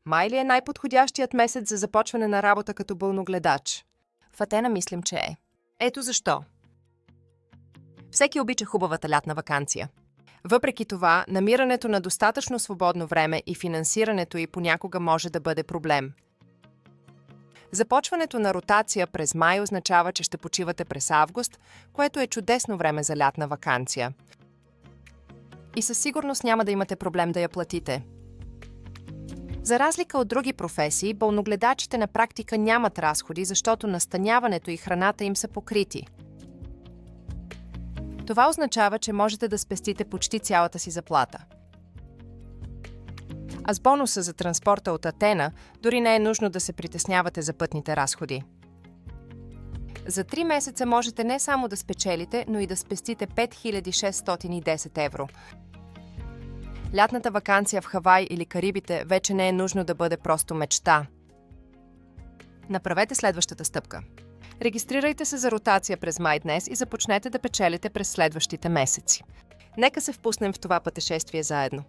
Май ли е най-подходящият месец за започване на работа като болногледач? В Атена мислим, че е. Ето защо. Всеки обича хубавата лятна ваканция. Въпреки това, намирането на достатъчно свободно време и финансирането й понякога може да бъде проблем. Започването на ротация през май означава, че ще почивате през август, което е чудесно време за лятна ваканция. И със сигурност няма да имате проблем да я платите. За разлика от други професии, болногледачите на практика нямат разходи, защото настаняването и храната им са покрити. Това означава, че можете да спестите почти цялата си заплата. А с бонуса за транспорта от Атена, дори не е нужно да се притеснявате за пътните разходи. За 3 месеца можете не само да спечелите, но и да спестите 5610 евро. Лятната ваканция в Хавай или Карибите вече не е нужно да бъде просто мечта. Направете следващата стъпка. Регистрирайте се за ротация през май днес и започнете да печелите през следващите месеци. Нека се впуснем в това пътешествие заедно.